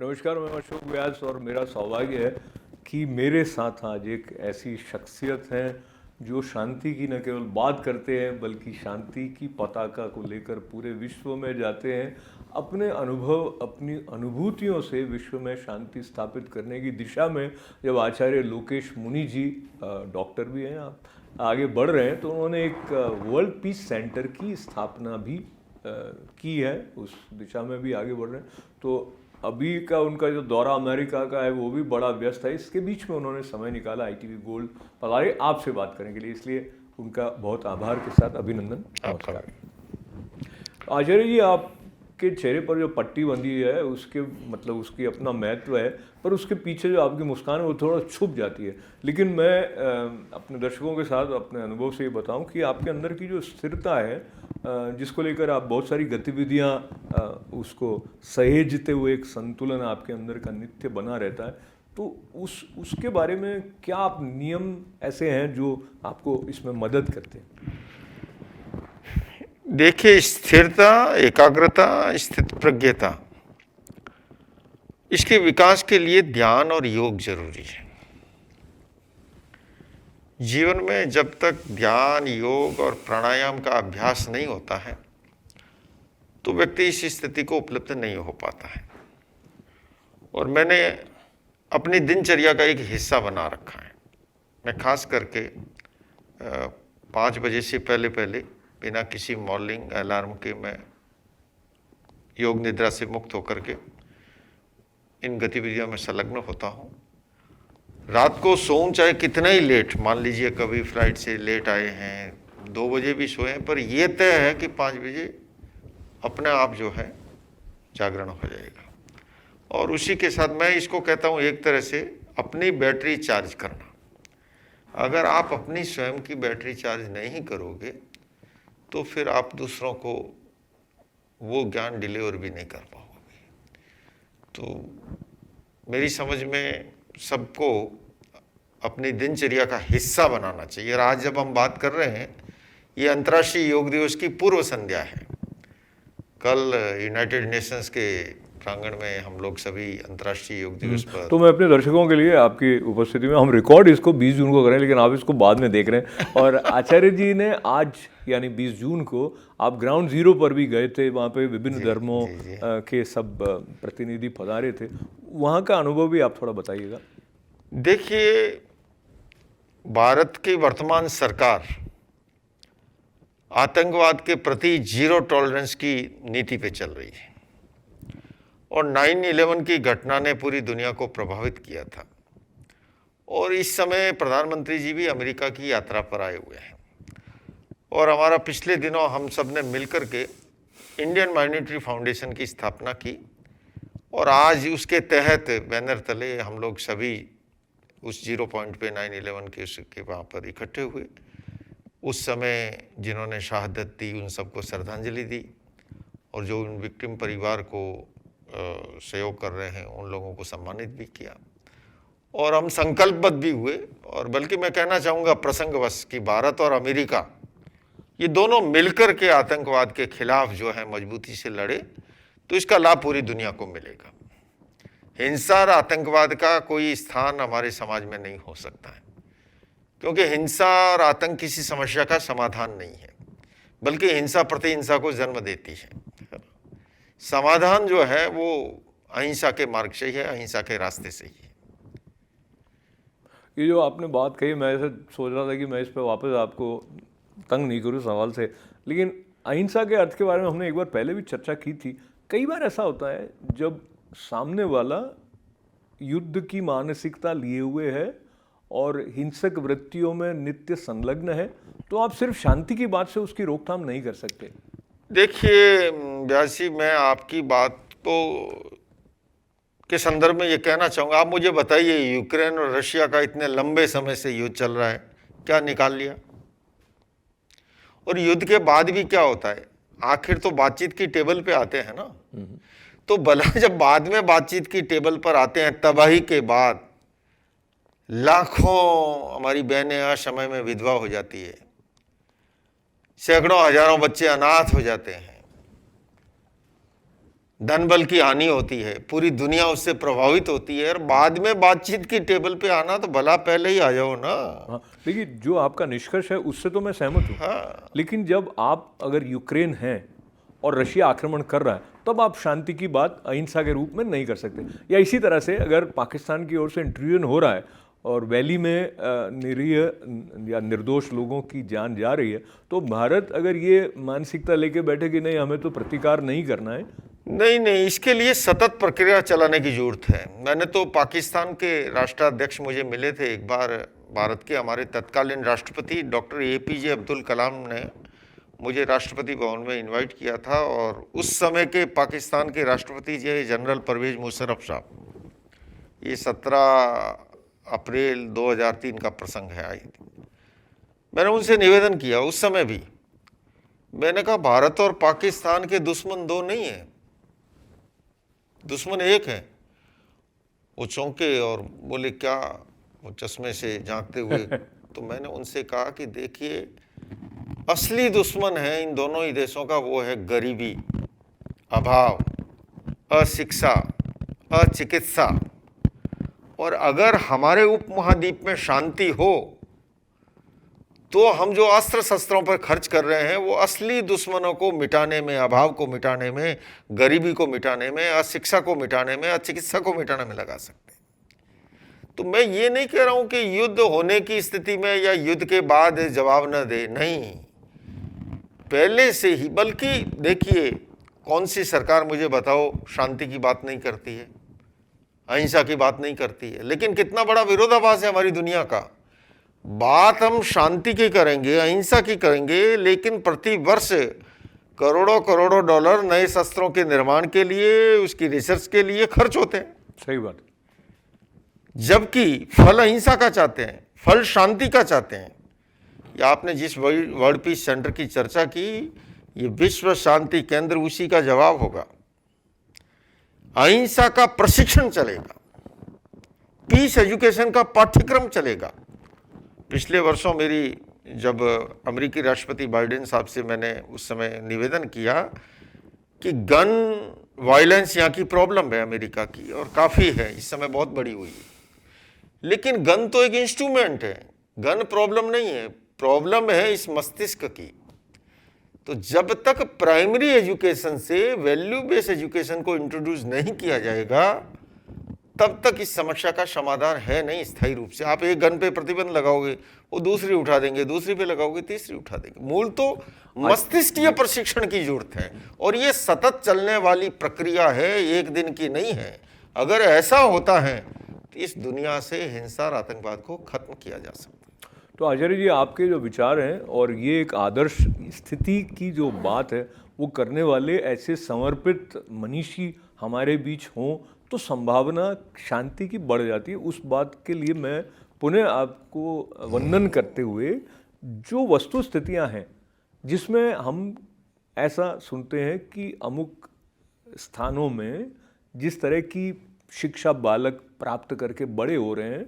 नमस्कार, मैं अशोक व्यास और मेरा सौभाग्य है कि मेरे साथ आज एक ऐसी शख्सियत हैं जो शांति की न केवल बात करते हैं बल्कि शांति की पताका को लेकर पूरे विश्व में जाते हैं। अपने अनुभव, अपनी अनुभूतियों से विश्व में शांति स्थापित करने की दिशा में जब आचार्य लोकेश मुनि जी, डॉक्टर भी हैं आप, आगे बढ़ रहे हैं, तो उन्होंने एक वर्ल्ड पीस सेंटर की स्थापना भी की है, उस दिशा में भी आगे बढ़ रहे हैं। तो अभी का उनका जो दौरा अमेरिका का है वो भी बड़ा व्यस्त है, इसके बीच में उन्होंने समय निकाला ITV गोल्ड पधारे आपसे बात करने के लिए, इसलिए उनका बहुत आभार के साथ अभिनंदन। नमस्कार आचार्य जी, आपके चेहरे पर जो पट्टी बंधी है उसके मतलब उसकी अपना महत्व है, पर उसके पीछे जो आपकी मुस्कान है वो थोड़ा छुप जाती है। लेकिन मैं अपने दर्शकों के साथ अपने अनुभव से ये बताऊं कि आपके अंदर की जो स्थिरता है, जिसको लेकर आप बहुत सारी गतिविधियां उसको सहेजते हुए एक संतुलन आपके अंदर का नित्य बना रहता है, तो उसके बारे में क्या आप नियम ऐसे हैं जो आपको इसमें मदद करते हैं? देखिए, स्थिरता, एकाग्रता, स्थित प्रज्ञता, इसके विकास के लिए ध्यान और योग जरूरी है। जीवन में जब तक ध्यान, योग और प्राणायाम का अभ्यास नहीं होता है तो व्यक्ति इस स्थिति को उपलब्ध नहीं हो पाता है। और मैंने अपनी दिनचर्या का एक हिस्सा बना रखा है। मैं खास करके 5 बजे से पहले बिना किसी मॉर्निंग अलार्म के मैं योग निद्रा से मुक्त होकर के इन गतिविधियों में संलग्न होता हूँ। रात को सोऊं चाहे कितना ही लेट, मान लीजिए कभी फ्लाइट से लेट आए हैं, 2 बजे भी सोए हैं, पर यह तय है कि 5 बजे अपने आप जो है जागरण हो जाएगा। और उसी के साथ मैं इसको कहता हूँ एक तरह से अपनी बैटरी चार्ज करना। अगर आप अपनी स्वयं की बैटरी चार्ज नहीं करोगे तो फिर आप दूसरों को वो ज्ञान डिलीवर भी नहीं कर पाओगे। तो मेरी समझ में सबको अपनी दिनचर्या का हिस्सा बनाना चाहिए। और आज जब हम बात कर रहे हैं, ये अंतर्राष्ट्रीय योग दिवस की पूर्व संध्या है। कल यूनाइटेड नेशंस के प्रांगण में हम लोग सभी अंतर्राष्ट्रीय योग दिवस पर, तो मैं अपने दर्शकों के लिए आपकी उपस्थिति में, हम रिकॉर्ड इसको 20 जून को करें लेकिन आप इसको बाद में देख रहे हैं, और आचार्य जी ने आज यानी 20 जून को आप ग्राउंड जीरो पर भी गए थे, वहाँ पे विभिन्न धर्मों के सब प्रतिनिधि पधारे थे, वहाँ का अनुभव भी आप थोड़ा बताइएगा। देखिए, भारत की वर्तमान सरकार आतंकवाद के प्रति जीरो टॉलरेंस की नीति पे चल रही है। और 9/11 की घटना ने पूरी दुनिया को प्रभावित किया था। और इस समय प्रधानमंत्री जी भी अमेरिका की यात्रा पर आए हुए हैं। और हमारा पिछले दिनों हम सब ने मिलकर के इंडियन माइनॉरिटी फाउंडेशन की स्थापना की, और आज उसके तहत बैनर तले हम लोग सभी उस जीरो पॉइंट पे 9/11 के वहाँ पर इकट्ठे हुए। उस समय जिन्होंने शहादत दी उन सबको श्रद्धांजलि दी, और जो उन विक्टिम परिवार को सहयोग कर रहे हैं उन लोगों को सम्मानित भी किया। और हम संकल्पबद्ध भी हुए। और बल्कि मैं कहना चाहूँगा प्रसंगवश कि भारत और अमेरिका ये दोनों मिलकर के आतंकवाद के खिलाफ जो है मजबूती से लड़े तो इसका लाभ पूरी दुनिया को मिलेगा। हिंसा और आतंकवाद का कोई स्थान हमारे समाज में नहीं हो सकता है, क्योंकि हिंसा और आतंक किसी समस्या का समाधान नहीं है, बल्कि हिंसा प्रतिहिंसा को जन्म देती है। समाधान जो है वो अहिंसा के मार्ग से ही है, अहिंसा के रास्ते से ही है। ये जो आपने बात कही, मैं ऐसे सोच रहा था कि मैं इस पर वापस आपको तंग नहीं करूँ सवाल से, लेकिन अहिंसा के अर्थ के बारे में हमने एक बार पहले भी चर्चा की थी। कई बार ऐसा होता है जब सामने वाला युद्ध की मानसिकता लिए हुए है और हिंसक वृत्तियों में नित्य संलग्न है, तो आप सिर्फ शांति की बात से उसकी रोकथाम नहीं कर सकते। देखिए व्यास जी, मैं आपकी बात को के संदर्भ में ये कहना चाहूँगा, आप मुझे बताइए, यूक्रेन और रशिया का इतने लंबे समय से युद्ध चल रहा है, क्या निकाल लिया? और युद्ध के बाद भी क्या होता है? आखिर तो बातचीत की टेबल पे आते हैं ना। तो भला जब बाद में बातचीत की टेबल पर आते हैं, तबाही के बाद लाखों हमारी बहनें असमय में विधवा हो जाती है, सैकड़ों हजारों बच्चे अनाथ हो जाते हैं, धन बल की हानि होती है, पूरी दुनिया उससे प्रभावित होती है, और बाद में बातचीत की टेबल पे आना तो भला पहले ही आ जाओ ना। हाँ, देखिए जो आपका निष्कर्ष है उससे तो मैं सहमत हूँ। हाँ, लेकिन जब आप अगर यूक्रेन हैं और रशिया आक्रमण कर रहा है, तब आप शांति की बात अहिंसा के रूप में नहीं कर सकते। या इसी तरह से अगर पाकिस्तान की ओर से इंटरव्यून हो रहा है और वैली में निरीह या निर्दोष लोगों की जान जा रही है, तो भारत अगर ये मानसिकता लेके बैठे कि नहीं हमें तो प्रतिकार नहीं करना है, नहीं नहीं, इसके लिए सतत प्रक्रिया चलाने की जरूरत है। मैंने तो पाकिस्तान के राष्ट्राध्यक्ष मुझे मिले थे एक बार, भारत के हमारे तत्कालीन राष्ट्रपति डॉक्टर APJ अब्दुल कलाम ने मुझे राष्ट्रपति भवन में इनवाइट किया था, और उस समय के पाकिस्तान के राष्ट्रपति जी जनरल परवेज मुशर्रफ साहब, ये 17 अप्रैल 2003 का प्रसंग है, आई थी। मैंने उनसे निवेदन किया उस समय भी, मैंने कहा भारत और पाकिस्तान के दुश्मन दो नहीं है, दुश्मन एक है। वो चौंके और बोले क्या, वो चश्मे से झांकते हुए। तो मैंने उनसे कहा कि देखिए, असली दुश्मन है इन दोनों ही देशों का, वो है गरीबी, अभाव, अशिक्षा, अचिकित्सा। और अगर हमारे उपमहाद्वीप में शांति हो तो हम जो अस्त्र शस्त्रों पर खर्च कर रहे हैं वो असली दुश्मनों को मिटाने में, अभाव को मिटाने में, गरीबी को मिटाने में, अशिक्षा को मिटाने में, अचिकित्सा को मिटाने में लगा सकते हैं। तो मैं ये नहीं कह रहा हूं कि युद्ध होने की स्थिति में या युद्ध के बाद जवाब न दे, नहीं, पहले से ही। बल्कि देखिए, कौन सी सरकार मुझे बताओ शांति की बात नहीं करती है, अहिंसा की बात नहीं करती है। लेकिन कितना बड़ा विरोधाभास है हमारी दुनिया का। बात हम शांति की करेंगे, अहिंसा की करेंगे, लेकिन प्रति वर्ष करोड़ों करोड़ों डॉलर नए शस्त्रों के निर्माण के लिए, उसकी रिसर्च के लिए खर्च होते हैं। सही बात। जबकि फल अहिंसा का चाहते हैं, फल शांति का चाहते हैं। या आपने जिस वर्ल्ड पीस सेंटर की चर्चा की, ये विश्व शांति केंद्र उसी का जवाब होगा। अहिंसा का प्रशिक्षण चलेगा, पीस एजुकेशन का पाठ्यक्रम चलेगा। पिछले वर्षों मेरी, जब अमेरिकी राष्ट्रपति बाइडेन साहब से मैंने उस समय निवेदन किया कि गन वायलेंस यहाँ की प्रॉब्लम है अमेरिका की, और काफ़ी है, इस समय बहुत बड़ी हुई है। लेकिन गन तो एक इंस्ट्रूमेंट है, गन प्रॉब्लम नहीं है, प्रॉब्लम है इस मस्तिष्क की। तो जब तक प्राइमरी एजुकेशन से वैल्यू बेस्ड एजुकेशन को इंट्रोड्यूस नहीं किया जाएगा, तब तक इस समस्या का समाधान है नहीं स्थायी रूप से। आप एक गन पे प्रतिबंध लगाओगे, वो दूसरी उठा देंगे, दूसरी पे लगाओगे, तीसरी उठा देंगे। मूल तो मस्तिष्कीय प्रशिक्षण की जरूरत है, और ये सतत चलने वाली प्रक्रिया है, एक दिन की नहीं है। अगर ऐसा होता है तो इस दुनिया से हिंसा और आतंकवाद को खत्म किया जा सकता है। तो आचार्य जी, आपके जो विचार हैं और ये एक आदर्श स्थिति की जो बात है, वो करने वाले ऐसे समर्पित मनीषी हमारे बीच हों तो संभावना शांति की बढ़ जाती है। उस बात के लिए मैं पुनः आपको वंदन करते हुए, जो वस्तु स्थितियाँ हैं जिसमें हम ऐसा सुनते हैं कि अमुक स्थानों में जिस तरह की शिक्षा बालक प्राप्त करके बड़े हो रहे हैं,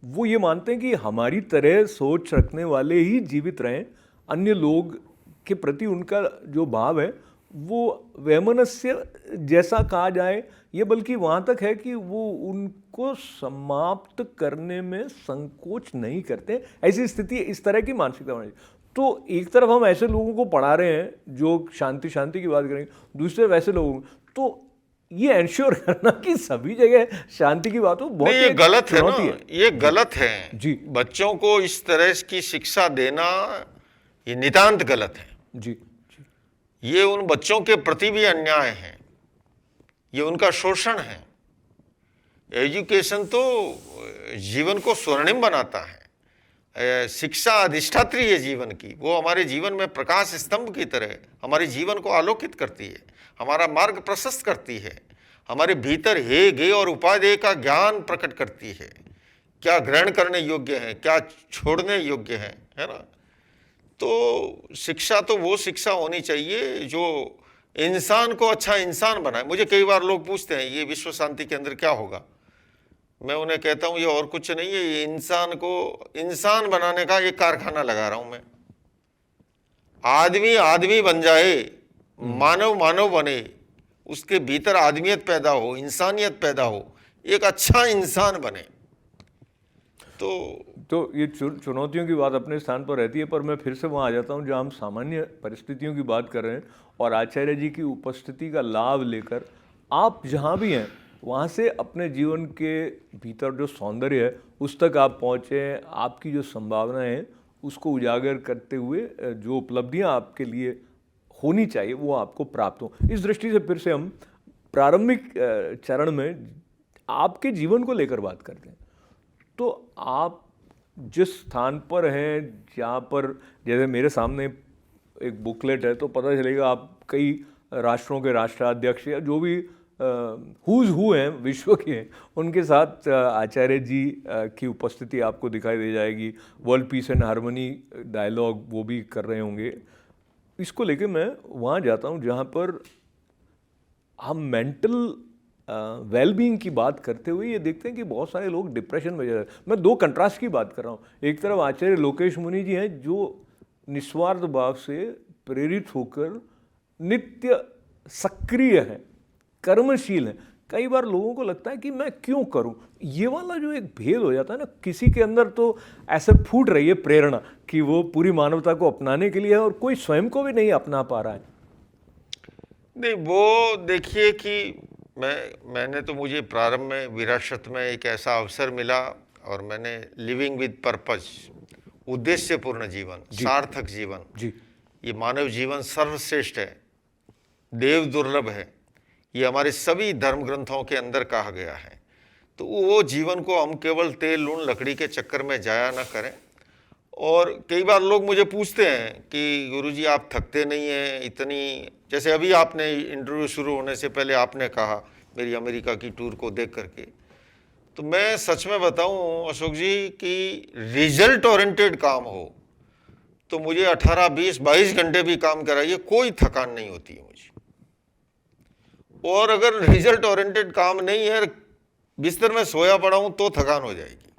वो ये मानते हैं कि हमारी तरह सोच रखने वाले ही जीवित रहें, अन्य लोग के प्रति उनका जो भाव है वो वैमनस्य जैसा कहा जाए, ये बल्कि वहाँ तक है कि वो उनको समाप्त करने में संकोच नहीं करते। ऐसी स्थिति, इस तरह की मानसिकता होनी चाहिए। तो एक तरफ हम ऐसे लोगों को पढ़ा रहे हैं जो शांति शांति की बात करेंगे, दूसरे वैसे लोगों को, तो ये एंश्योर करना कि सभी जगह शांति की बात हो, बहुत ये गलत है ना, है। ये गलत है जी। बच्चों को इस तरह की शिक्षा देना ये नितांत गलत है जी। ये उन बच्चों के प्रति भी अन्याय है, ये उनका शोषण है। एजुकेशन तो जीवन को स्वर्णिम बनाता है, शिक्षा अधिष्ठात्री है जीवन की, वो हमारे जीवन में प्रकाश स्तंभ की तरह हमारे जीवन को आलोकित करती है, हमारा मार्ग प्रशस्त करती है, हमारे भीतर हे गे और उपादेय का ज्ञान प्रकट करती है, क्या ग्रहण करने योग्य है, क्या छोड़ने योग्य है ना। तो शिक्षा तो वो शिक्षा होनी चाहिए जो इंसान को अच्छा इंसान बनाए। मुझे कई बार लोग पूछते हैं ये विश्व शांति केंद्र क्या होगा, मैं उन्हें कहता हूँ ये और कुछ नहीं है, ये इंसान को इंसान बनाने का एक कारखाना लगा रहा हूं मैं। आदमी आदमी बन जाए, मानव मानव बने, उसके भीतर आदमियत पैदा हो, इंसानियत पैदा हो, एक अच्छा इंसान बने। तो ये चुनौतियों की बात अपने स्थान पर रहती है, पर मैं फिर से वहाँ आ जाता हूँ जहाँ हम सामान्य परिस्थितियों की बात कर रहे हैं और आचार्य जी की उपस्थिति का लाभ लेकर आप जहाँ भी हैं वहाँ से अपने जीवन के भीतर जो सौंदर्य है उस तक आप पहुँचे, आपकी जो संभावनाएं हैं उसको उजागर करते हुए जो उपलब्धियाँ आपके लिए होनी चाहिए वो आपको प्राप्त हो। इस दृष्टि से फिर से हम प्रारंभिक चरण में आपके जीवन को लेकर बात करते हैं। तो आप जिस स्थान पर हैं, जहाँ पर जैसे मेरे सामने एक बुकलेट है तो पता चलेगा आप कई राष्ट्रों के राष्ट्राध्यक्ष या जो भी हुज हु हैं विश्व के, उनके साथ आचार्य जी की उपस्थिति आपको दिखाई दे जाएगी। World peace and harmony dialogue वो भी कर रहे होंगे। इसको लेके मैं वहाँ जाता हूँ जहाँ पर हम मेंटल वेलबींग की बात करते हुए ये देखते हैं कि बहुत सारे लोग डिप्रेशन में जा रहे हैं। मैं दो कंट्रास्ट की बात कर रहा हूँ। एक तरफ आचार्य लोकेश मुनि जी हैं जो निस्वार्थ भाव से प्रेरित होकर नित्य सक्रिय हैं, कर्मशील हैं। कई बार लोगों को लगता है कि मैं क्यों करूं, ये वाला जो एक भेद हो जाता है ना, किसी के अंदर तो ऐसे फूट रही है प्रेरणा कि वो पूरी मानवता को अपनाने के लिए है और कोई स्वयं को भी नहीं अपना पा रहा है। नहीं, वो देखिए कि मैंने तो मुझे प्रारंभ में विरासत में एक ऐसा अवसर मिला और मैंने लिविंग विद पर्पस, उद्देश्यपूर्ण जीवन, सार्थक जीवन जी, ये मानव जीवन सर्वश्रेष्ठ है, देव दुर्लभ है, ये हमारे सभी धर्म ग्रंथों के अंदर कहा गया है। तो वो जीवन को हम केवल तेल लूण लकड़ी के चक्कर में जाया ना करें। और कई बार लोग मुझे पूछते हैं कि गुरुजी आप थकते नहीं हैं इतनी, जैसे अभी आपने इंटरव्यू शुरू होने से पहले आपने कहा मेरी अमेरिका की टूर को देख करके, तो मैं सच में बताऊं अशोक जी कि रिजल्ट ओरिएंटेड काम हो तो मुझे 18, 20, 22 घंटे भी काम कराइए, कोई थकान नहीं होती है मुझे। और अगर रिजल्ट ओरिएंटेड काम नहीं है, बिस्तर में सोया पड़ा हूं तो थकान हो जाएगी।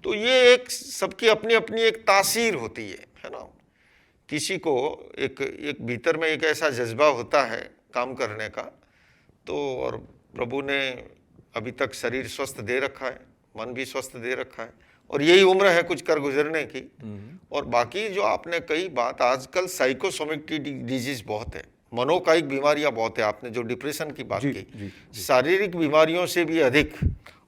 तो ये एक सबकी अपनी अपनी एक तासीर होती है ना। किसी को एक भीतर में एक ऐसा जज्बा होता है काम करने का, तो और प्रभु ने अभी तक शरीर स्वस्थ दे रखा है, मन भी स्वस्थ दे रखा है और यही उम्र है कुछ कर गुजरने की। और बाकी जो आपने कही बात, आजकल साइकोसोमेटिक डिजीज बहुत है, मनोकायिक बीमारियां बहुत है। आपने जो डिप्रेशन की बात की, शारीरिक बीमारियों से भी अधिक,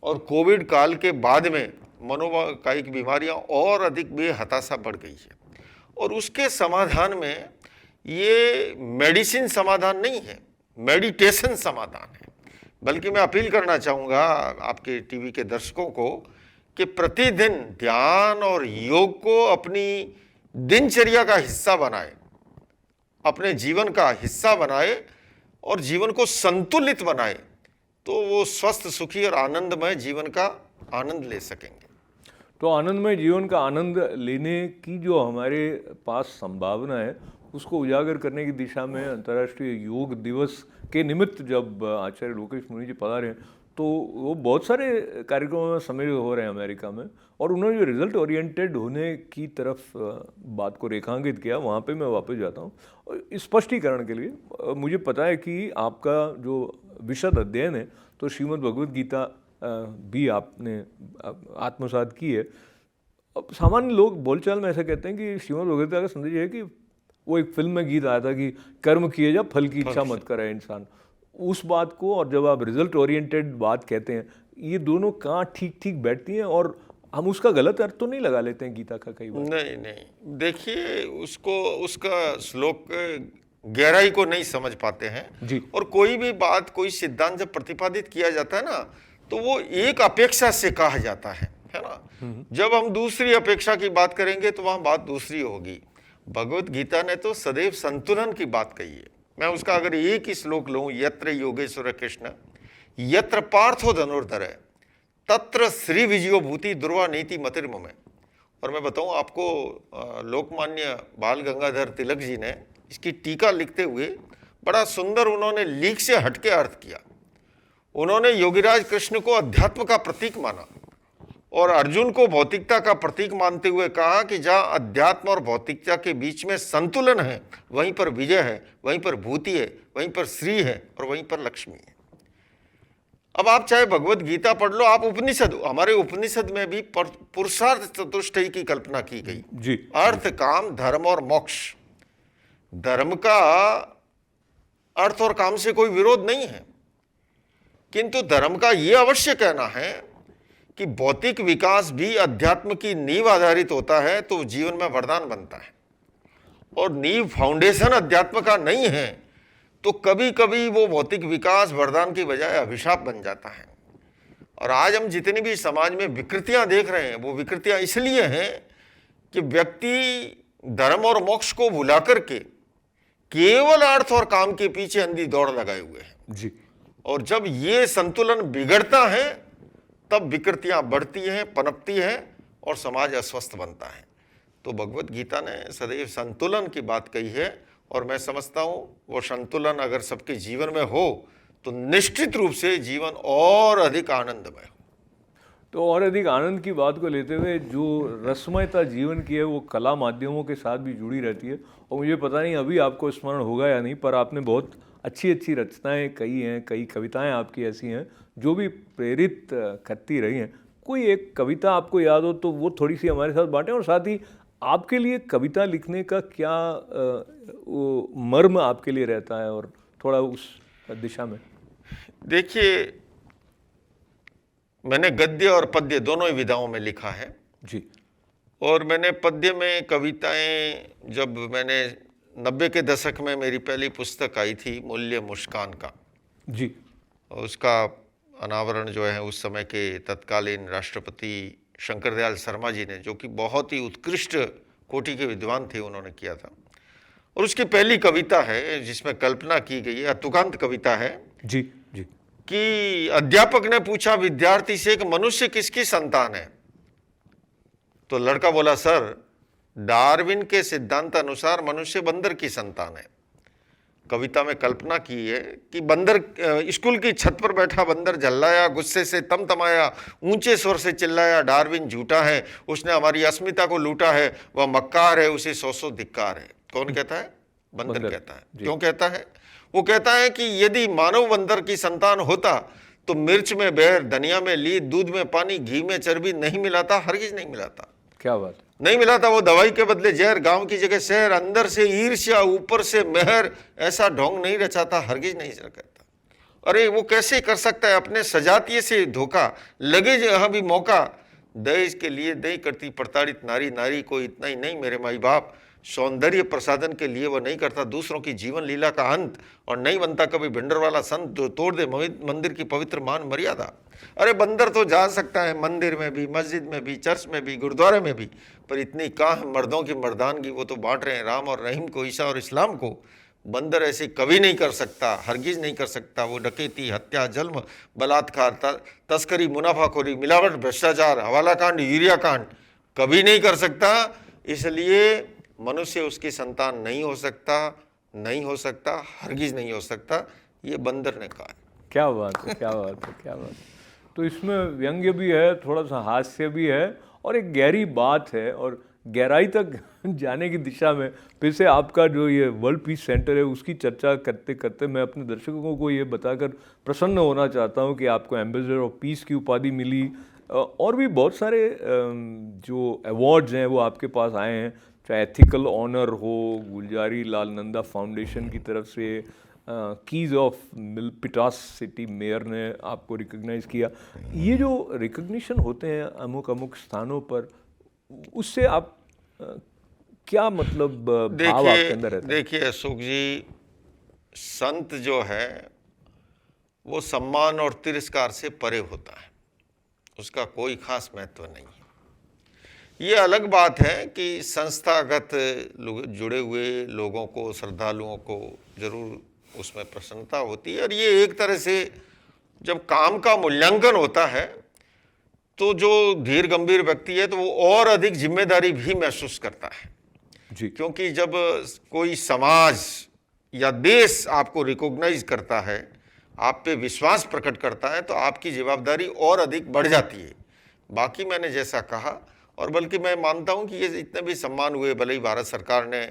और कोविड काल के बाद में मनोकायिक बीमारियां और अधिक बेहताशा बढ़ गई है। और उसके समाधान में ये मेडिसिन समाधान नहीं है, मेडिटेशन समाधान है। बल्कि मैं अपील करना चाहूँगा आपके टीवी के दर्शकों को कि प्रतिदिन ध्यान और योग को अपनी दिनचर्या का हिस्सा बनाए, अपने जीवन का हिस्सा बनाए और जीवन को संतुलित बनाए, तो वो स्वस्थ, सुखी और आनंदमय जीवन का आनंद ले सकेंगे। तो आनंदमय जीवन का आनंद लेने की जो हमारे पास संभावना है उसको उजागर करने की दिशा में अंतर्राष्ट्रीय योग दिवस के निमित्त जब आचार्य लोकेश मुनि जी पधारे हैं तो वो बहुत सारे कार्यक्रमों में सम्मिलित हो रहे हैं अमेरिका में, और उन्होंने जो रिजल्ट ओरिएंटेड होने की तरफ बात को रेखांकित किया, वहाँ पे मैं वापस जाता हूँ। और स्पष्टीकरण के लिए मुझे पता है कि आपका जो विशद अध्ययन है तो श्रीमद् भगवद गीता भी आपने आत्मसात की है। अब सामान्य लोग बोलचाल में ऐसा कहते हैं कि श्रीमद् भगवद गीता का संदेश है कि वो एक फिल्म में गीत आया था कि कर्म किए जा फल की इच्छा मत करे इंसान, उस बात को और जब आप रिजल्ट ओरिएंटेड बात कहते हैं, ये दोनों कहाँ ठीक ठीक बैठती हैं और हम उसका गलत अर्थ तो नहीं लगा लेते हैं गीता का कई बार? नहीं, देखिए उसको, उसका श्लोक गहराई को नहीं समझ पाते हैं जी। और कोई भी बात, कोई सिद्धांत जब प्रतिपादित किया जाता है ना, तो वो एक अपेक्षा से कहा जाता है ना। जब हम दूसरी अपेक्षा की बात करेंगे तो वहां बात दूसरी होगी। भगवत गीता ने तो सदैव संतुलन की बात कही है। मैं उसका अगर एक ही श्लोक लूं, यत्र योगेश्वर कृष्ण यत्र पार्थो धनुर्धर तत्र श्री विजयो भूति दुर्वा नीति मतिर्मम। और मैं बताऊं आपको, लोकमान्य बाल गंगाधर तिलक जी ने इसकी टीका लिखते हुए बड़ा सुंदर उन्होंने लीक से हटके अर्थ किया। उन्होंने योगीराज कृष्ण को अध्यात्म का प्रतीक माना और अर्जुन को भौतिकता का प्रतीक मानते हुए कहा कि जहां अध्यात्म और भौतिकता के बीच में संतुलन है, वहीं पर विजय है, वहीं पर भूति है, वहीं पर श्री है और वहीं पर लक्ष्मी है। अब आप चाहे भगवत गीता पढ़ लो, आप उपनिषद, हमारे उपनिषद में भी पुरुषार्थ चतुष्टयी की कल्पना की गई जी। अर्थ, काम, धर्म और मोक्ष। धर्म का अर्थ और काम से कोई विरोध नहीं है, किंतु धर्म का यह अवश्य कहना है कि भौतिक विकास भी अध्यात्म की नींव आधारित होता है तो जीवन में वरदान बनता है, और नींव फाउंडेशन अध्यात्म का नहीं है तो कभी कभी वो भौतिक विकास वरदान की बजाय अभिशाप बन जाता है। और आज हम जितनी भी समाज में विकृतियां देख रहे हैं, वो विकृतियां इसलिए हैं कि व्यक्ति धर्म और मोक्ष को भुला करके केवल अर्थ और काम के पीछे अंधी दौड़ लगाए हुए हैं जी। और जब ये संतुलन बिगड़ता है तब विकृतियां बढ़ती हैं, पनपती हैं और समाज अस्वस्थ बनता है। तो भगवत गीता ने सदैव संतुलन की बात कही है, और मैं समझता हूं वो संतुलन अगर सबके जीवन में हो तो निश्चित रूप से जीवन और अधिक आनंदमय हो। तो और अधिक आनंद की बात को लेते हुए जो रसमयता जीवन की है वो कला माध्यमों के साथ भी जुड़ी रहती है। और मुझे पता नहीं अभी आपको स्मरण होगा या नहीं, पर आपने बहुत अच्छी अच्छी रचनाएं कही हैं, कई कविताएं आपकी ऐसी हैं जो भी प्रेरित करती रही हैं। कोई एक कविता आपको याद हो तो वो थोड़ी सी हमारे साथ बांटें, और साथ ही आपके लिए कविता लिखने का क्या वो मर्म आपके लिए रहता है, और थोड़ा उस दिशा में। देखिए, मैंने गद्य और पद्य दोनों ही विधाओं में लिखा है जी। और मैंने पद्य में कविताएं, जब मैंने 90 के दशक में मेरी पहली पुस्तक आई थी मूल्य मुस्कान का जी, उसका अनावरण जो है उस समय के तत्कालीन राष्ट्रपति शंकर दयाल शर्मा जी ने, जो कि बहुत ही उत्कृष्ट कोटि के विद्वान थे, उन्होंने किया था। और उसकी पहली कविता है जिसमें कल्पना की गई है, तुकांत कविता है जी, जी, कि अध्यापक ने पूछा विद्यार्थी से कि मनुष्य किसकी संतान है? तो लड़का बोला, सर डार्विन के सिद्धांत अनुसार मनुष्य बंदर की संतान है। कविता में कल्पना की है कि बंदर, स्कूल की छत पर बैठा बंदर झल्लाया, गुस्से से तमतमाया, ऊंचे स्वर से चिल्लाया, डार्विन झूठा है, उसने हमारी अस्मिता को लूटा है, वह मक्कार है, उसे सौ सौ धिक्कार है। कौन कहता है? बंदर कहता है। क्यों कहता है? वो कहता है कि यदि मानव बंदर की संतान होता तो मिर्च में बेर, धनिया में लीद, दूध में पानी, घी में चर्बी नहीं मिलाता, हरगिज नहीं मिलाता। क्या बात, नहीं मिलाता। वो दवाई के बदले जहर, गांव की जगह शहर, अंदर से ईर्ष्या, ऊपर से मेहर, ऐसा ढोंग नहीं रचाता, हरगिज नहीं करता। अरे वो कैसे कर सकता है? अपने सजातीय से धोखा, लगे जहां भी मौका, दहेज के लिए नहीं करती प्रताड़ित नारी, नारी को इतना ही नहीं मेरे माई बाप, सौंदर्य प्रसादन के लिए वह नहीं करता दूसरों की जीवन लीला का अंत, और नहीं बनता कभी भिंडर वाला संत जो तोड़ दे मंदिर की पवित्र मान मर्यादा। अरे बंदर तो जा सकता है मंदिर में भी, मस्जिद में भी, चर्च में भी, गुरुद्वारे में भी, पर इतनी कहाँ मर्दों की मर्दानगी, वो तो बांट रहे हैं राम और रहीम को, ईसा और इस्लाम को। बंदर ऐसे कभी नहीं कर सकता, हरगिज नहीं कर सकता। वो डकैती, हत्या, जल्म, बलात्कार, तस्करी, मुनाफाखोरी, मिलावट, भ्रष्टाचार, हवाला कांड, यूरिया कांड कभी नहीं कर सकता। इसलिए मनुष्य उसकी संतान नहीं हो सकता, नहीं हो सकता, हरगिज नहीं हो सकता। ये बंदर ने कहा है। क्या बात है, क्या बात है, क्या बात है। तो इसमें व्यंग्य भी है, थोड़ा सा हास्य भी है, और एक गहरी बात है। और गहराई तक जाने की दिशा में फिर से आपका जो ये वर्ल्ड पीस सेंटर है उसकी चर्चा करते करते मैं अपने दर्शकों को ये बताकर प्रसन्न होना चाहता हूँ कि आपको एम्बेसडर ऑफ पीस की उपाधि मिली, और भी बहुत सारे जो अवार्ड्स हैं वो आपके पास आए हैं, चाहे एथिकल ऑनर हो, गुलजारी लाल नंदा फाउंडेशन की तरफ से, कीज ऑफ मिल्पिटास सिटी मेयर ने आपको रिकग्नाइज़ किया। ये जो रिकग्निशन होते हैं अमुक अमुक स्थानों पर, उससे आप क्या मतलब भाव आपके अंदर रहता है? देखिए अशोक जी, संत जो है वो सम्मान और तिरस्कार से परे होता है, उसका कोई खास महत्व नहीं। ये अलग बात है कि संस्थागत जुड़े हुए लोगों को, श्रद्धालुओं को जरूर उसमें प्रसन्नता होती है। और ये एक तरह से जब काम का मूल्यांकन होता है तो जो धीर गंभीर व्यक्ति है तो वो और अधिक जिम्मेदारी भी महसूस करता है जी। क्योंकि जब कोई समाज या देश आपको रिकॉग्नाइज करता है, आप पे विश्वास प्रकट करता है, तो आपकी जवाबदारी और अधिक बढ़ जाती है। बाकी मैंने जैसा कहा, और बल्कि मैं मानता हूं कि ये इतने भी सम्मान हुए, भले ही भारत सरकार ने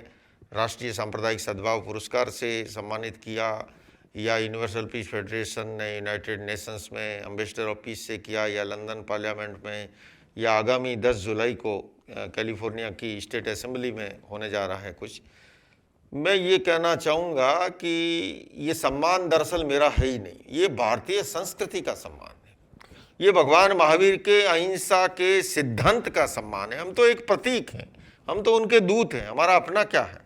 राष्ट्रीय सांप्रदायिक सद्भाव पुरस्कार से सम्मानित किया, या यूनिवर्सल पीस फेडरेशन ने यूनाइटेड नेशंस में एम्बेसडर ऑफ पीस से किया, या लंदन पार्लियामेंट में, या आगामी 10 जुलाई को कैलिफोर्निया की स्टेट असेंबली में होने जा रहा है कुछ। मैं ये कहना चाहूँगा कि ये सम्मान दरअसल मेरा है ही नहीं, ये भारतीय संस्कृति का सम्मान है, ये भगवान महावीर के अहिंसा के सिद्धांत का सम्मान है। हम तो एक प्रतीक हैं, हम तो उनके दूत हैं, हमारा अपना क्या है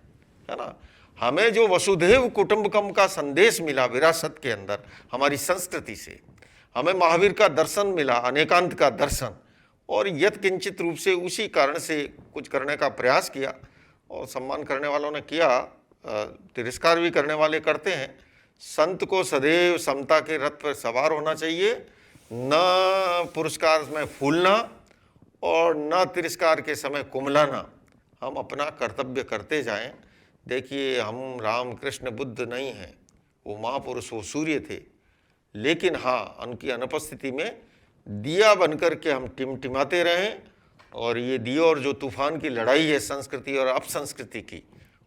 ना। हमें जो वसुधैव कुटुंबकम का संदेश मिला विरासत के अंदर हमारी संस्कृति से, हमें महावीर का दर्शन मिला, अनेकांत का दर्शन, और यत्किंचित रूप से उसी कारण से कुछ करने का प्रयास किया, और सम्मान करने वालों ने किया, तिरस्कार भी करने वाले करते हैं। संत को सदैव समता के रथ पर सवार होना चाहिए, न पुरस्कार में फूलना और न तिरस्कार के समय कुमलाना। हम अपना कर्तव्य करते जाएं। देखिए, हम राम कृष्ण बुद्ध नहीं हैं, वो महापुरुष, वो सूर्य थे, लेकिन हाँ, उनकी अनुपस्थिति में दिया बनकर के हम टिमटिमाते रहें, और ये दिए और जो तूफान की लड़ाई है संस्कृति और अपसंस्कृति की,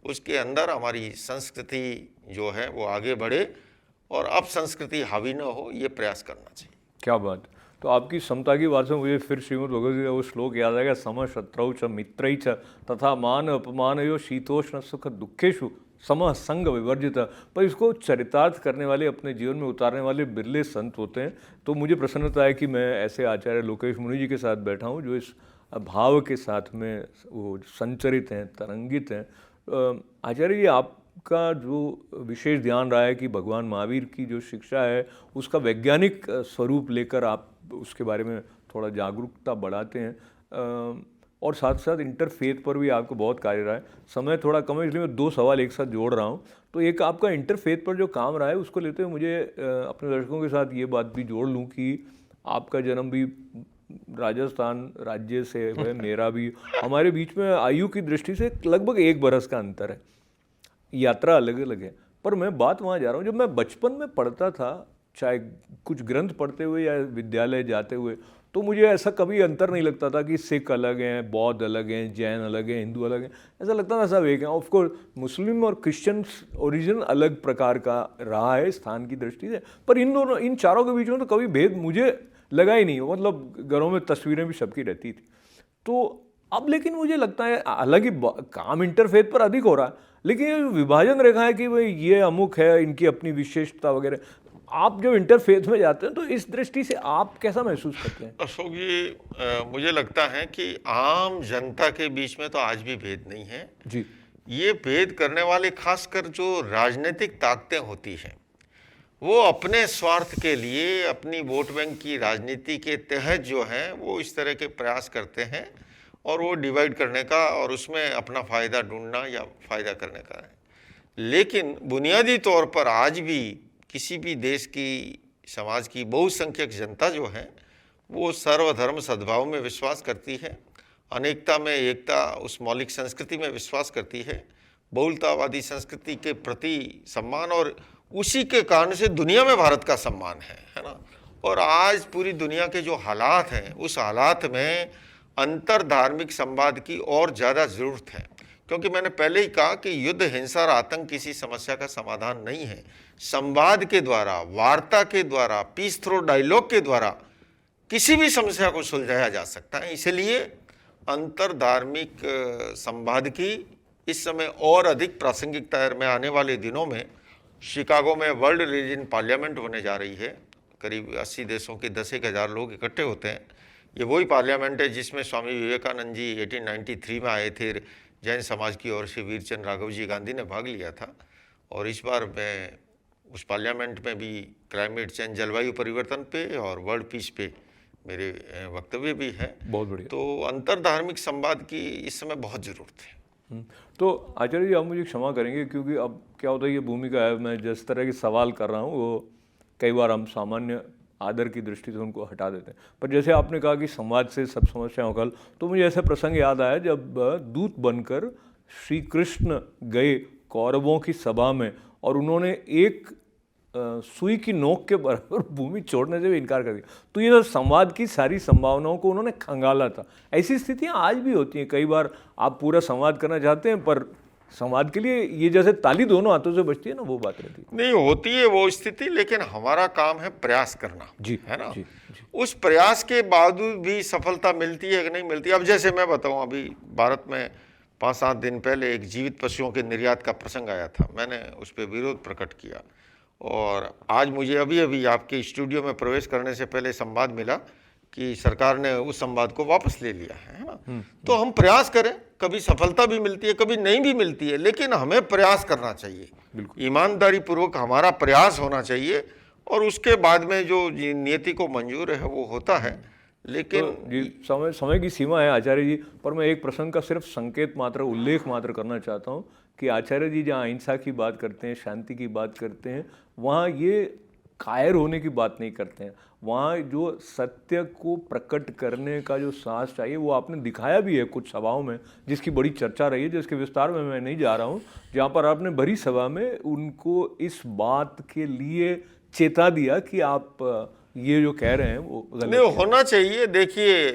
उसके अंदर हमारी संस्कृति जो है वो आगे बढ़े और अपसंस्कृति हावी न हो, ये प्रयास करना चाहिए। क्या बात। तो आपकी समता की बात से मुझे फिर श्रीमद् भगवद गीता का वो श्लोक याद आएगा, सम शत्रौ च मित्रै च तथा मान अपमानयो शीतोष्ण सुख दुखेषु समः संग विवर्जित। पर इसको चरितार्थ करने वाले, अपने जीवन में उतारने वाले बिरले संत होते हैं। तो मुझे प्रसन्नता है कि मैं ऐसे आचार्य लोकेश मुनि जी के साथ बैठा हूँ जो इस भाव के साथ में वो संचरित हैं, तरंगित हैं। आचार्य जी, आपका जो विशेष ध्यान रहा है कि भगवान महावीर की जो शिक्षा है उसका वैज्ञानिक स्वरूप लेकर आप उसके बारे में थोड़ा जागरूकता बढ़ाते हैं, और साथ साथ इंटरफेथ पर भी आपको बहुत कार्य रहा है। समय थोड़ा कम है, इसलिए मैं 2 सवाल एक साथ जोड़ रहा हूँ। तो एक, आपका इंटरफेथ पर जो काम रहा है उसको लेते हुए मुझे अपने दर्शकों के साथ ये बात भी जोड़ लूँ कि आपका जन्म भी राजस्थान राज्य से है, मेरा भी। हमारे बीच में आयु की दृष्टि से लगभग 1 बरस का अंतर है, यात्रा अलग अलग है। पर मैं बात वहाँ जा रहा हूँ, जब मैं बचपन में पढ़ता था, चाहे कुछ ग्रंथ पढ़ते हुए या विद्यालय जाते हुए, तो मुझे ऐसा कभी अंतर नहीं लगता था कि सिख अलग हैं, बौद्ध अलग हैं, जैन अलग हैं, हिंदू अलग हैं। ऐसा लगता था सब एक हैं। ऑफकोर्स मुस्लिम और क्रिश्चियन ओरिजिन अलग प्रकार का रहा है स्थान की दृष्टि से, पर इन चारों के बीच में तो कभी भेद मुझे लगा ही नहीं। मतलब घरों में तस्वीरें भी सबकी रहती थी। तो अब लेकिन मुझे लगता है, हालांकि काम इंटरफेथ पर अधिक हो रहा है, लेकिन ये विभाजन रेखा है कि भाई ये अमुक है, इनकी अपनी विशेषता वगैरह, आप जब इंटरफेथ में जाते हैं तो इस दृष्टि से आप कैसा महसूस करते हैं? अशोक जी, मुझे लगता है कि आम जनता के बीच में तो आज भी भेद नहीं है जी। ये भेद करने वाले खासकर जो राजनीतिक ताकतें होती हैं, वो अपने स्वार्थ के लिए, अपनी वोट बैंक की राजनीति के तहत जो है वो इस तरह के प्रयास करते हैं, और वो डिवाइड करने का और उसमें अपना फ़ायदा ढूंढना या फ़ायदा करने का है। लेकिन बुनियादी तौर पर आज भी किसी भी देश की, समाज की बहुसंख्यक जनता जो है वो सर्वधर्म सद्भाव में विश्वास करती है, अनेकता में एकता, उस मौलिक संस्कृति में विश्वास करती है, बहुलतावादी संस्कृति के प्रति सम्मान, और उसी के कारण से दुनिया में भारत का सम्मान है ना। और आज पूरी दुनिया के जो हालात हैं, उस हालात में अंतर धार्मिक संवाद की और ज़्यादा ज़रूरत है, क्योंकि मैंने पहले ही कहा कि युद्ध, हिंसा और आतंक किसी समस्या का समाधान नहीं है। संवाद के द्वारा, वार्ता के द्वारा, पीस थ्रो डायलॉग के द्वारा किसी भी समस्या को सुलझाया जा सकता है। इसलिए अंतर धार्मिक संवाद की इस समय और अधिक प्रासंगिकता है। मैं आने वाले दिनों में शिकागो में वर्ल्ड रिलीजन पार्लियामेंट होने जा रही है, करीब 80 देशों के 10,000 लोग इकट्ठे होते हैं। ये वही पार्लियामेंट है जिसमें स्वामी विवेकानंद जी 1893 में आए थे, जैन समाज की ओर से वीरचंद राघव जी गांधी ने भाग लिया था। और इस बार मैं उस पार्लियामेंट में भी क्लाइमेट चेंज, जलवायु परिवर्तन पे और वर्ल्ड पीस पे मेरे वक्तव्य भी हैं। बहुत बढ़िया। तो अंतर धार्मिक संवाद की इस समय बहुत ज़रूरत है। तो आचार्य जी, आप मुझे क्षमा करेंगे, क्योंकि अब क्या होता है, ये भूमिका है, मैं जिस तरह के सवाल कर रहा हूँ वो कई बार हम सामान्य आदर की दृष्टि से उनको हटा देते हैं। पर जैसे आपने कहा कि समाज से सब समस्याओं का हल, तो मुझे ऐसा प्रसंग याद आया जब दूत बनकर श्री कृष्ण गए कौरवों की सभा में, और उन्होंने एक सुई की नोक के बराबर भूमि छोड़ने से भी इनकार कर दिया। तो ये तो संवाद की सारी संभावनाओं को उन्होंने खंगाला था। ऐसी स्थितियां आज भी होती हैं। कई बार आप पूरा संवाद करना चाहते हैं पर संवाद के लिए ये जैसे ताली दोनों हाथों से बजती है ना, वो बात रहती है। नहीं होती है वो स्थिति, लेकिन हमारा काम है प्रयास करना, जी है ना। जी, उस प्रयास के बावजूद भी सफलता मिलती है कि नहीं मिलती। अब जैसे मैं बताऊं, अभी भारत में 5-7 दिन पहले एक जीवित पशुओं के निर्यात का प्रसंग आया था। मैंने उस पर विरोध प्रकट किया और आज मुझे अभी अभी आपके स्टूडियो में प्रवेश करने से पहले संवाद मिला कि सरकार ने उस संवाद को वापस ले लिया है ना। तो हम प्रयास करें, कभी सफलता भी मिलती है, कभी नहीं भी मिलती है, लेकिन हमें प्रयास करना चाहिए। ईमानदारी पूर्वक हमारा प्रयास होना चाहिए और उसके बाद में जो नियति को मंजूर है वो होता है। लेकिन तो समय की सीमा है आचार्य जी। पर मैं एक प्रसंग का सिर्फ संकेत मात्र, उल्लेख मात्र करना चाहता हूँ कि आचार्य जी जहाँ अहिंसा की बात करते हैं, शांति की बात करते हैं, वहाँ ये कायर होने की बात नहीं करते हैं। वहाँ जो सत्य को प्रकट करने का जो साहस चाहिए वो आपने दिखाया भी है कुछ सभाओं में, जिसकी बड़ी चर्चा रही है, जिसके विस्तार में मैं नहीं जा रहा हूँ, जहाँ पर आपने भरी सभा में उनको इस बात के लिए चेता दिया कि आप ये जो कह रहे हैं वो गलत नहीं होना चाहिए। देखिए,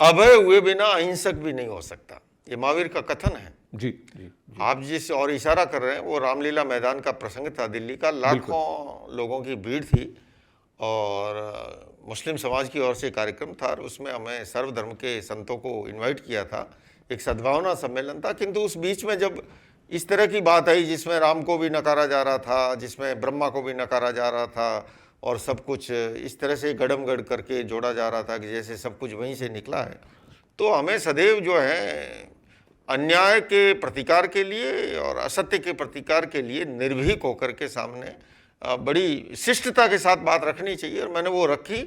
अभय हुए बिना अहिंसक भी नहीं हो सकता, ये महावीर का कथन है। जी, जी, जी। आप जिस और इशारा कर रहे हैं वो रामलीला मैदान का प्रसंग था। दिल्ली का लाखों लोगों की भीड़ थी और मुस्लिम समाज की ओर से कार्यक्रम था और उसमें हमें सर्वधर्म के संतों को इनवाइट किया था। एक सद्भावना सम्मेलन था। किंतु उस बीच में जब इस तरह की बात आई जिसमें राम को भी नकारा जा रहा था, जिसमें ब्रह्मा को भी नकारा जा रहा था और सब कुछ इस तरह से गड़मगड़ करके जोड़ा जा रहा था कि जैसे सब कुछ वहीं से निकला है, तो हमें सदैव जो है अन्याय के प्रतिकार के लिए और असत्य के प्रतिकार के लिए निर्भीक होकर के सामने बड़ी शिष्टता के साथ बात रखनी चाहिए। और मैंने वो रखी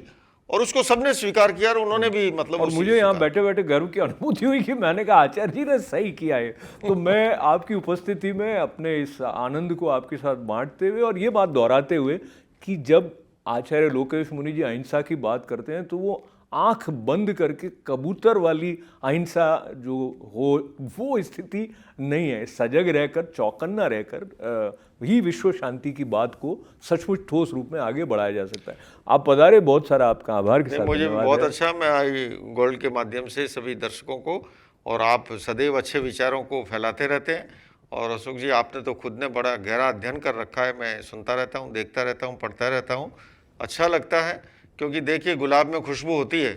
और उसको सबने स्वीकार किया और उन्होंने भी मतलब। और मुझे यहाँ बैठे बैठे गर्व की अनुभूति हुई कि मैंने कहा आचार्य जी ने सही किया है। तो मैं आपकी उपस्थिति में अपने इस आनंद को आपके साथ बांटते हुए और ये बात दोहराते हुए कि जब आचार्य लोकेश मुनि जी अहिंसा की बात करते हैं तो वो आंख बंद करके कबूतर वाली अहिंसा जो हो वो स्थिति नहीं है। सजग रहकर, चौकन्ना रहकर ही विश्व शांति की बात को सचमुच ठोस रूप में आगे बढ़ाया जा सकता है। आप पधारे, बहुत सारा आपका आभार के साथ। मुझे बहुत अच्छा, मैं आई गोल्ड के माध्यम से सभी दर्शकों को, और आप सदैव अच्छे विचारों को फैलाते रहते हैं। और अशोक जी, आपने तो खुद ने बड़ा गहरा अध्ययन कर रखा है। मैं सुनता रहता हूँ, देखता रहता हूँ, पढ़ता रहता हूँ, अच्छा लगता है। क्योंकि देखिए, गुलाब में खुशबू होती है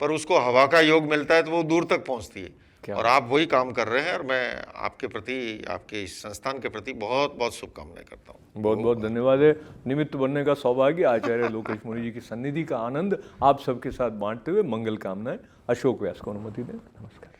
पर उसको हवा का योग मिलता है तो वो दूर तक पहुंचती है। और आप वही काम कर रहे हैं और मैं आपके प्रति, आपके इस संस्थान के प्रति बहुत बहुत शुभकामनाएं करता हूँ। बहुत बहुत धन्यवाद है। निमित्त बनने का सौभाग्य, आचार्य लोकेश मुनि जी की सन्निधि का आनंद आप सबके साथ बांटते हुए मंगल कामनाएं। अशोक व्यास को अनुमति दें। नमस्कार।